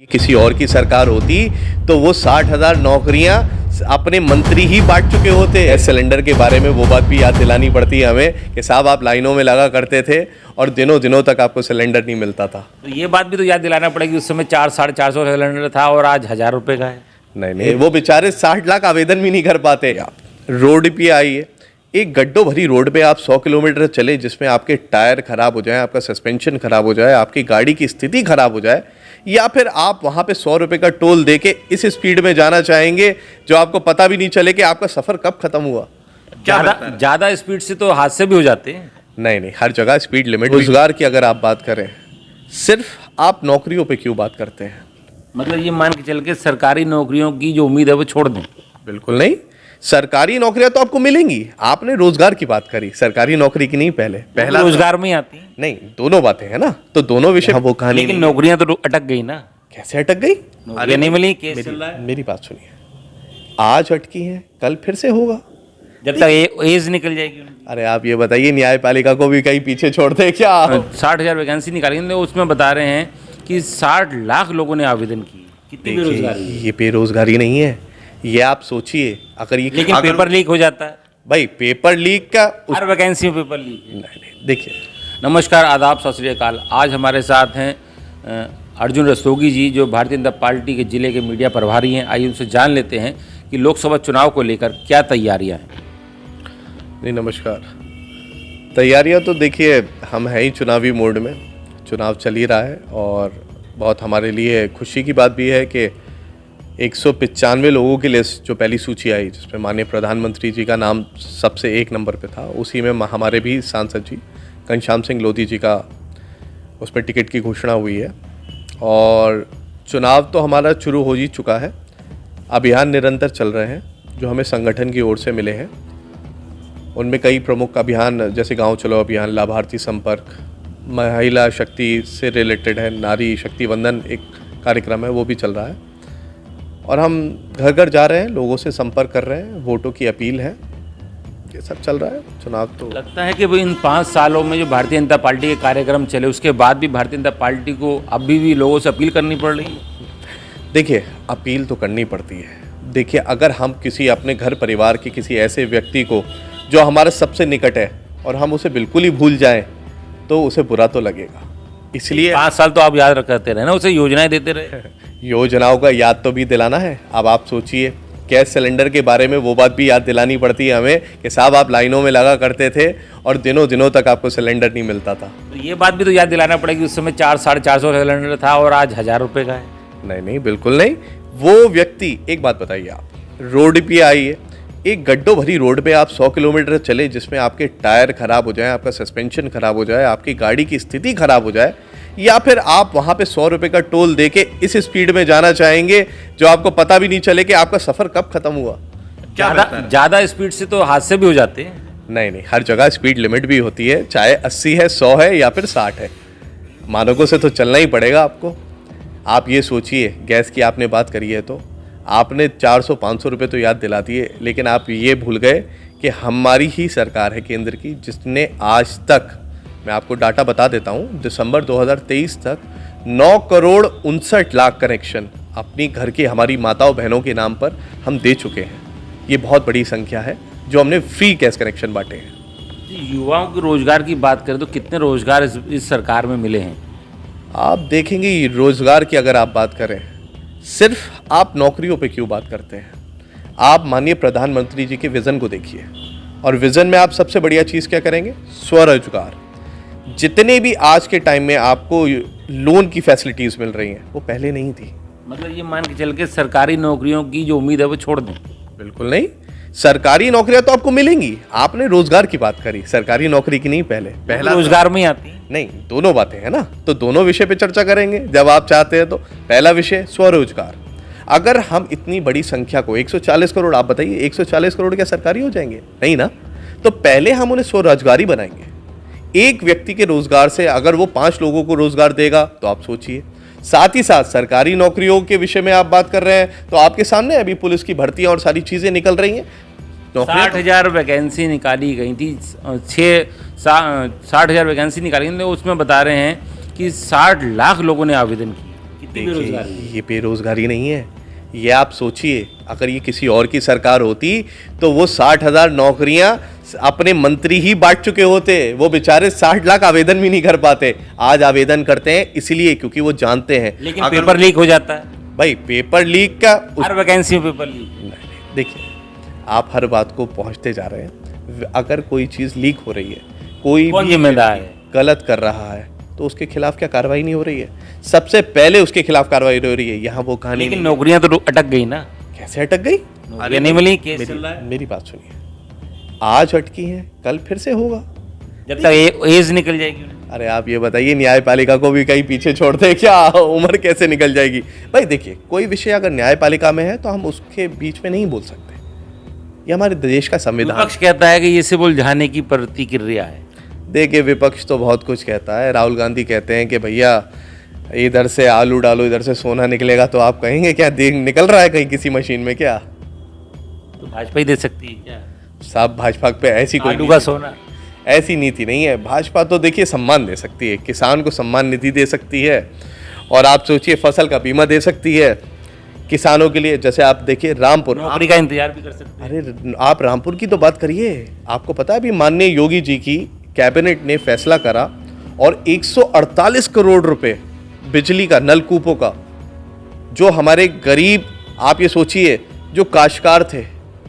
किसी और की सरकार होती तो वो 60,000 नौकरियां अपने मंत्री ही बांट चुके होते। सिलेंडर के बारे में वो बात भी याद दिलानी पड़ती है हमें कि साहब आप लाइनों में लगा करते थे और दिनों दिनों तक आपको सिलेंडर नहीं मिलता था। तो ये बात भी तो याद दिलाना पड़ेगी, उस समय 400-450 सिलेंडर था और आज 1000 रुपये का है। नहीं, वो बेचारे 60 लाख आवेदन भी नहीं कर पाते। रोड पे आइए, एक गड्ढों भरी रोड पे आप 100 किलोमीटर चले जिसमें आपके टायर खराब हो जाए, आपका सस्पेंशन खराब हो जाए, आपकी गाड़ी की स्थिति खराब हो जाए, या फिर आप वहां पे 100 रुपए का टोल देके इस स्पीड में जाना चाहेंगे जो आपको पता भी नहीं चले कि आपका सफर कब खत्म हुआ। ज़्यादा स्पीड से तो हादसे भी हो जाते हैं। नहीं, हर जगह स्पीड लिमिट। रोजगार की अगर आप बात करें, सिर्फ आप नौकरियों पे क्यों बात करते हैं? मतलब ये मान के चल के सरकारी नौकरियों की जो उम्मीद है वो छोड़ दें? बिल्कुल नहीं, सरकारी नौकरियां तो आपको मिलेंगी। आपने रोजगार की बात करी, सरकारी नौकरी की नहीं। पहला रोजगार में ही आती है। नहीं, दोनों बातें हैं ना, तो दोनों विषय वो कहानी। लेकिन नौकरियां तो अटक गई ना। कैसे अटक गई? नौकरियां नहीं मिली, केस चल रहा है। मेरी बात सुनिए, आज अटकी है कल फिर से होगा, जब तक एज निकल जाएगी। अरे आप ये बताइए, न्यायपालिका को भी कहीं पीछे छोड़ते हैं क्या? 60,000 वैकेंसी निकाली, उसमें बता रहे हैं कि 60 लाख लोगों ने आवेदन किए। कितनी बेरोजगारी? ये बेरोजगारी नहीं है, ये आप सोचिए। अगर ये लेकिन पेपर लीक हो जाता है भाई, पेपर लीक का हर वैकेंसी में पेपर लीक। नहीं, देखिए। नमस्कार, आदाब, सत श्री अकाल। आज हमारे साथ हैं अर्जुन रस्तोगी जी, जो भारतीय जनता पार्टी के जिले के मीडिया प्रभारी हैं। आइए उनसे जान लेते हैं कि लोकसभा चुनाव को लेकर क्या तैयारियां हैं। नहीं, नमस्कार। तैयारियां तो देखिए, हम हैं ही चुनावी मोड में, चुनाव चल ही रहा है और बहुत हमारे लिए खुशी की बात भी है कि 195 लोगों की लिस्ट जो पहली सूची आई, जिसमें माननीय प्रधानमंत्री जी का नाम सबसे एक नंबर पे था, उसी में हमारे भी सांसद जी घनश्याम सिंह लोधी जी का उस पर टिकट की घोषणा हुई है। और चुनाव तो हमारा शुरू हो ही चुका है। अभियान निरंतर चल रहे हैं जो हमें संगठन की ओर से मिले हैं। उनमें कई प्रमुख अभियान, जैसे गांव चलो अभियान, लाभार्थी संपर्क, महिला शक्ति से रिलेटेड है, नारी शक्ति वंदन एक कार्यक्रम है, वो भी चल रहा है। और हम घर घर जा रहे हैं, लोगों से संपर्क कर रहे हैं, वोटों की अपील है, ये सब चल रहा है। चुनाव तो लगता है कि इन 5 सालों में जो भारतीय जनता पार्टी के कार्यक्रम चले, उसके बाद भी भारतीय जनता पार्टी को अभी भी लोगों से अपील करनी पड़ रही है। देखिए, अपील तो करनी पड़ती है। देखिए, अगर हम किसी अपने घर परिवार के किसी ऐसे व्यक्ति को जो हमारे सबसे निकट है और हम उसे बिल्कुल ही भूल जाएं तो उसे बुरा तो लगेगा। इसलिए 5 साल तो आप याद रखते रहे ना, उसे योजनाएं देते रहे। योजनाओं का याद तो भी दिलाना है। अब आप सोचिए, गैस सिलेंडर के बारे में वो बात भी याद दिलानी पड़ती है हमें कि साहब आप लाइनों में लगा करते थे और दिनों दिनों तक आपको सिलेंडर नहीं मिलता था। तो ये बात भी तो याद दिलाना पड़ेगी, उस समय 400-450 सिलेंडर था और आज 1000 रुपये का है। नहीं, बिल्कुल नहीं। वो व्यक्ति, एक बात बताइए, आप रोड पे आइए, एक गड्ढों भरी रोड पे आप 100 किलोमीटर चले जिसमें आपके टायर खराब हो जाए, आपका सस्पेंशन खराब हो जाए, आपकी गाड़ी की स्थिति खराब हो जाए, या फिर आप वहां पे 100 रुपए का टोल देके इस स्पीड में जाना चाहेंगे जो आपको पता भी नहीं चले कि आपका सफर कब खत्म हुआ। ज़्यादा स्पीड से तो हादसे भी हो जाते हैं। नहीं, हर जगह स्पीड लिमिट भी होती है, चाहे 80 है, 100 है या फिर 60 है। मानकों से तो चलना ही पड़ेगा आपको। आप ये सोचिए, गैस की आपने बात करी है तो आपने 400-500 रुपये तो याद दिला दिए, लेकिन आप ये भूल गए कि हमारी ही सरकार है केंद्र की जिसने आज तक, मैं आपको डाटा बता देता हूँ, दिसंबर 2023 तक 9,59,00,000 कनेक्शन अपनी घर की हमारी माताओं बहनों के नाम पर हम दे चुके हैं। ये बहुत बड़ी संख्या है जो हमने फ्री गैस कनेक्शन बांटे हैं। युवाओं के रोजगार की बात करें तो कितने रोजगार इस सरकार में मिले हैं? आप देखेंगे, रोजगार की अगर आप बात करें, सिर्फ आप नौकरियों पे क्यों बात करते हैं? आप माननीय प्रधानमंत्री जी के विजन को देखिए, और विजन में आप सबसे बढ़िया चीज़ क्या करेंगे? स्वरोजगार। जितने भी आज के टाइम में आपको लोन की फैसिलिटीज़ मिल रही हैं, वो पहले नहीं थी। मतलब ये मान के चल के सरकारी नौकरियों की जो उम्मीद है वो छोड़ दें? बिल्कुल नहीं, सरकारी नौकरियां तो आपको मिलेंगी। आपने रोजगार की बात करी, सरकारी नौकरी की नहीं। पहला रोजगार में ही आती है। नहीं, दोनों बातें हैं ना, तो दोनों विषय पे चर्चा करेंगे जब आप चाहते हैं तो। पहला विषय स्वरोजगार। अगर हम इतनी बड़ी संख्या को 140 करोड़, आप बताइए 140 करोड़ क्या सरकारी हो जाएंगे? नहीं ना। तो पहले हम उन्हें स्वरोजगारी बनाएंगे। एक व्यक्ति के रोजगार से अगर वो 5 लोगों को रोजगार देगा तो आप सोचिए। साथ ही साथ सरकारी नौकरियों के विषय में आप बात कर रहे हैं तो आपके सामने अभी पुलिस की भर्तियां और सारी चीजें निकल रही हैं। 60,000 वैकेंसी निकाली गई थी, 60,000 वैकेंसी निकाली गई, उसमें बता रहे हैं कि 60 लाख लोगों ने आवेदन किए। देखिए ये बेरोजगारी नहीं है, ये आप सोचिए अगर ये किसी और की सरकार होती तो वो 60,000 नौकरियां अपने मंत्री ही बांट चुके होते। वो बेचारे 60 लाख आवेदन भी नहीं कर पाते। आज आवेदन करते हैं इसलिए क्योंकि वो जानते हैं लेकिन पेपर लीक हो जाता है भाई। पेपर लीक का हर वैकेंसी में पेपर लीक। नहीं, देखिए आप हर बात को पहुंचते जा रहे हैं। अगर कोई चीज़ लीक हो रही है, कोई कौन जिम्मेदार है? गलत कर रहा है तो उसके खिलाफ क्या कार्रवाई नहीं हो रही है? सबसे पहले उसके खिलाफ कार्रवाई हो रही है। यहाँ वो कहानी लेकिन नौकरियां तो अटक गई ना। कैसे अटक गई? अरे नहीं मिली, केस चल रहा है। मेरी बात सुनिए, आज अटकी है कल फिर से होगा जब तक एज निकल जाएगी। अरे आप ये बताइए न्यायपालिका को भी कहीं पीछे छोड़ते हैं क्या? उम्र कैसे निकल जाएगी भाई? देखिए कोई विषय अगर न्यायपालिका में है तो हम उसके बीच में नहीं बोल सकते। ये हमारे देश का संविधान। विपक्ष कहता है कि ये सिर्फ उलझाने की प्रतिक्रिया है। देखिए विपक्ष तो बहुत कुछ कहता है। राहुल गांधी कहते हैं कि भैया इधर से आलू डालो इधर से सोना निकलेगा, तो आप कहेंगे क्या देख निकल रहा है कहीं किसी मशीन में क्या? तो भाजपा ही दे सकती है क्या? साहब भाजपा पे ऐसी कोई आलू का सोना ऐसी नीति नहीं है। भाजपा तो देखिए सम्मान दे सकती है, किसान को सम्मान निधि दे सकती है, और आप सोचिए फसल का बीमा दे सकती है किसानों के लिए। जैसे आप देखिए रामपुर, नौकरी का इंतजार भी कर सकते हैं। अरे आप रामपुर की तो बात करिए। आपको पता है अभी माननीय योगी जी की कैबिनेट ने फैसला करा और 148 करोड़ रुपए बिजली का नलकूपों का, जो हमारे गरीब, आप ये सोचिए जो काश्तकार थे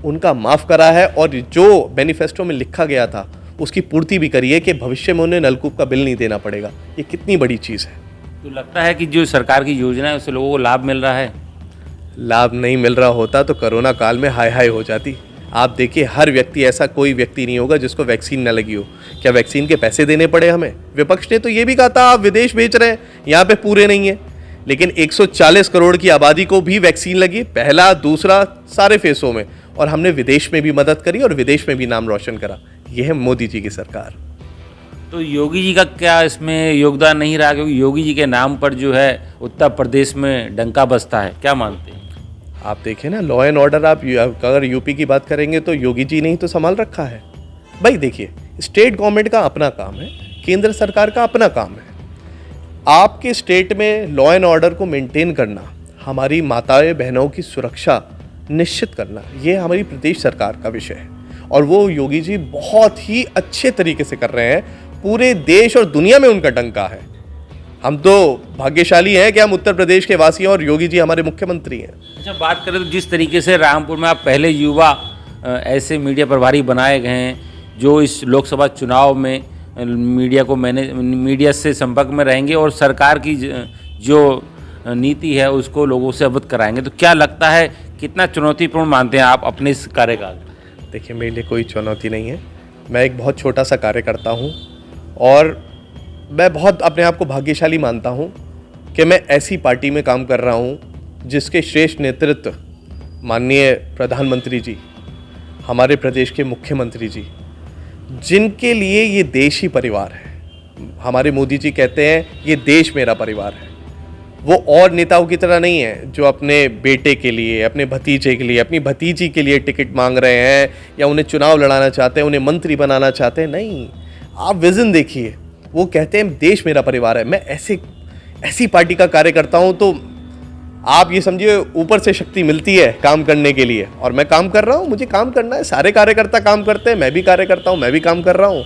उनका माफ करा है, और जो मैनिफेस्टो में लिखा गया था उसकी पूर्ति भी करी है कि भविष्य में उन्हें नलकूप का बिल नहीं देना पड़ेगा। ये कितनी बड़ी चीज़ है। तो लगता है कि जो सरकार की योजना है उससे लोगों को लाभ मिल रहा है? लाभ नहीं मिल रहा होता तो कोरोना काल में हाय हाय हो जाती। आप देखिए हर व्यक्ति, ऐसा कोई व्यक्ति नहीं होगा जिसको वैक्सीन न लगी हो। क्या वैक्सीन के पैसे देने पड़े हमें? विपक्ष ने तो ये भी कहा था आप विदेश बेच रहे हैं, यहाँ पे पूरे नहीं है। लेकिन 140 करोड़ की आबादी को भी वैक्सीन लगी, पहला दूसरा सारे फेसों में, और हमने विदेश में भी मदद करी और विदेश में भी नाम रोशन करा। यह है मोदी जी की सरकार। तो योगी जी का क्या इसमें योगदान नहीं रहा? क्योंकि योगी जी के नाम पर जो है उत्तर प्रदेश में डंका बजता है, क्या मानते हैं? आप देखें ना लॉ एंड ऑर्डर, आप अगर यूपी की बात करेंगे तो योगी जी ने ही तो संभाल रखा है भाई। देखिए स्टेट गवर्नमेंट का अपना काम है, केंद्र सरकार का अपना काम है। आपके स्टेट में लॉ एंड ऑर्डर को मेंटेन करना, हमारी माताएं बहनों की सुरक्षा निश्चित करना, ये हमारी प्रदेश सरकार का विषय है, और वो योगी जी बहुत ही अच्छे तरीके से कर रहे हैं। पूरे देश और दुनिया में उनका डंका है। हम तो भाग्यशाली हैं कि हम उत्तर प्रदेश के वासी हैं और योगी जी हमारे मुख्यमंत्री हैं। अच्छा, बात करें तो जिस तरीके से रामपुर में आप पहले युवा ऐसे मीडिया प्रभारी बनाए गए हैं जो इस लोकसभा चुनाव में मीडिया से संपर्क में रहेंगे और सरकार की जो नीति है उसको लोगों से अवगत कराएंगे, तो क्या लगता है कितना चुनौतीपूर्ण मानते हैं आप अपने इस कार्यकाल? देखिए मेरे लिए कोई चुनौती नहीं है। मैं एक बहुत छोटा सा कार्य करता हूँ और मैं बहुत अपने आप को भाग्यशाली मानता हूँ कि मैं ऐसी पार्टी में काम कर रहा हूँ जिसके श्रेष्ठ नेतृत्व माननीय प्रधानमंत्री जी, हमारे प्रदेश के मुख्यमंत्री जी, जिनके लिए ये देश ही परिवार है। हमारे मोदी जी कहते हैं ये देश मेरा परिवार है। वो और नेताओं की तरह नहीं है जो अपने बेटे के लिए, अपने भतीजे के लिए, अपनी भतीजी के लिए टिकट मांग रहे हैं या उन्हें चुनाव लड़ाना चाहते हैं, उन्हें मंत्री बनाना चाहते हैं। नहीं, आप विजन देखिए, वो कहते हैं देश मेरा परिवार है। मैं ऐसी पार्टी का कार्य करता हूँ तो आप ये समझिए ऊपर से शक्ति मिलती है काम करने के लिए, और मैं काम कर रहा हूँ, मुझे काम करना है। सारे कार्यकर्ता काम करते हैं, मैं भी कार्य करता हूँ, मैं भी काम कर रहा हूँ।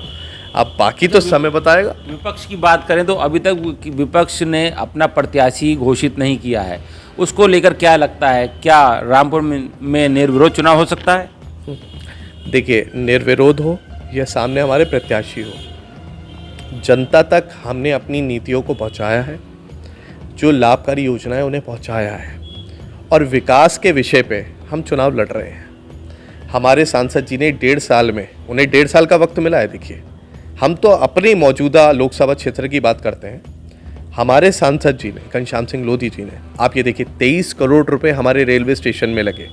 अब बाकी तो समय बताएगा। विपक्ष की बात करें तो अभी तक विपक्ष ने अपना प्रत्याशी घोषित नहीं किया है, उसको लेकर क्या लगता है, क्या रामपुर में निर्विरोध चुनाव हो सकता है? देखिए निर्विरोध हो या सामने हमारे प्रत्याशी हो, जनता तक हमने अपनी नीतियों को पहुंचाया है, जो लाभकारी योजनाएं उन्हें पहुंचाया है, और विकास के विषय पे हम चुनाव लड़ रहे हैं। हमारे सांसद जी ने 1.5 साल में, उन्हें 1.5 साल का वक्त मिला है। देखिए हम तो अपने मौजूदा लोकसभा क्षेत्र की बात करते हैं। हमारे सांसद जी ने, घनश्याम सिंह लोधी जी ने, आप ये देखिए 23 करोड़ रुपए हमारे रेलवे स्टेशन में लगे।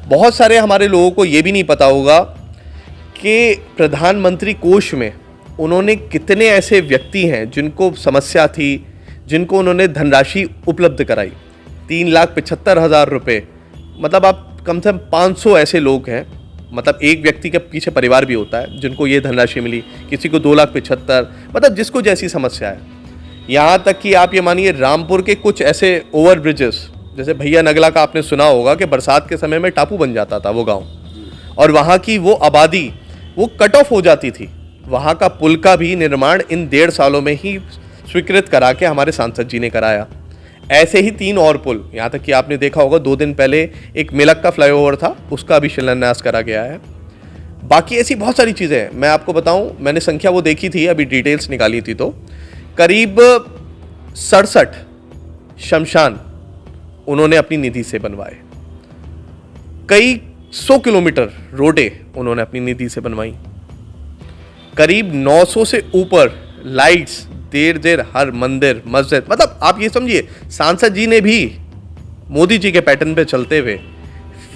बहुत सारे हमारे लोगों को ये भी नहीं पता होगा कि प्रधानमंत्री कोष में उन्होंने कितने ऐसे व्यक्ति हैं जिनको समस्या थी, जिनको उन्होंने धनराशि उपलब्ध कराई। 3,75,000 रुपये, मतलब आप कम से कम 500 ऐसे लोग हैं, मतलब एक व्यक्ति के पीछे परिवार भी होता है जिनको ये धनराशि मिली, किसी को 2,75,000, मतलब जिसको जैसी समस्या है। यहाँ तक कि आप ये मानिए रामपुर के कुछ ऐसे ओवर ब्रिजेस, जैसे भैया नगला का आपने सुना होगा कि बरसात के समय में टापू बन जाता था वो गांव, और वहाँ की वो आबादी वो कट ऑफ हो जाती थी। वहाँ का पुल का भी निर्माण इन 1.5 सालों में ही स्वीकृत करा के हमारे सांसद जी ने कराया। ऐसे ही 3 और पुल, यहाँ तक कि आपने देखा होगा 2 दिन पहले एक मिलक का फ्लाईओवर था, उसका भी शिलान्यास करा गया है। बाकी ऐसी बहुत सारी चीज़ें हैं। मैं आपको बताऊं, मैंने संख्या वो देखी थी, अभी डिटेल्स निकाली थी, तो करीब 67 शमशान उन्होंने अपनी निधि से बनवाए। कई 100 किलोमीटर रोडें उन्होंने अपनी निधि से बनवाई। करीब 900 से ऊपर लाइट्स देर हर मंदिर मस्जिद, मतलब आप ये समझिए सांसद जी ने भी मोदी जी के पैटर्न पे चलते हुए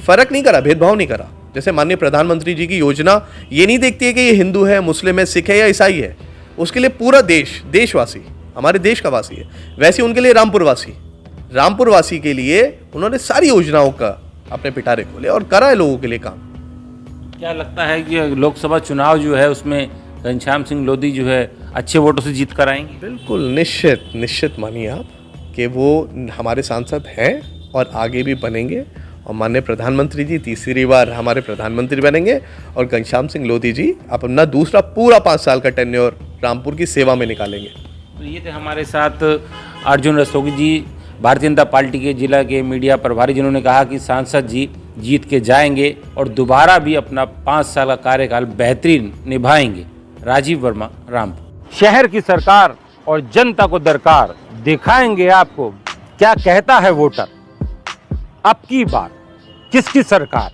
फर्क नहीं करा, भेदभाव नहीं करा। जैसे माननीय प्रधानमंत्री जी की योजना ये नहीं देखती है कि ये हिंदू है, मुस्लिम है, सिख है या ईसाई है, उसके लिए पूरा देशवासी हमारे देश का वासी है। वैसे उनके लिए रामपुर वासी के लिए उन्होंने सारी योजनाओं का अपने पिटारे खोले और करा है लोगों के लिए काम। क्या लगता है कि लोकसभा चुनाव जो है उसमें घनश्याम सिंह लोधी जो है अच्छे वोटों से जीत कर आएंगे? बिल्कुल निश्चित मानिए आप कि वो हमारे सांसद हैं और आगे भी बनेंगे, और माननीय प्रधानमंत्री जी तीसरी बार हमारे प्रधानमंत्री बनेंगे, और घनश्याम सिंह लोधी जी अपना दूसरा पूरा 5 साल का टेन्योर रामपुर की सेवा में निकालेंगे। तो ये थे हमारे साथ अर्जुन रस्तोगी जी, भारतीय जनता पार्टी के जिला के मीडिया प्रभारी, जिन्होंने कहा कि सांसद जी जीत के जाएंगे और दोबारा भी अपना 5 साल का कार्यकाल बेहतरीन निभाएंगे। राजीव वर्मा, रामपुर। शहर की सरकार और जनता को दरकार, दिखाएंगे आपको क्या कहता है वोटर। अब की बार किसकी सरकार।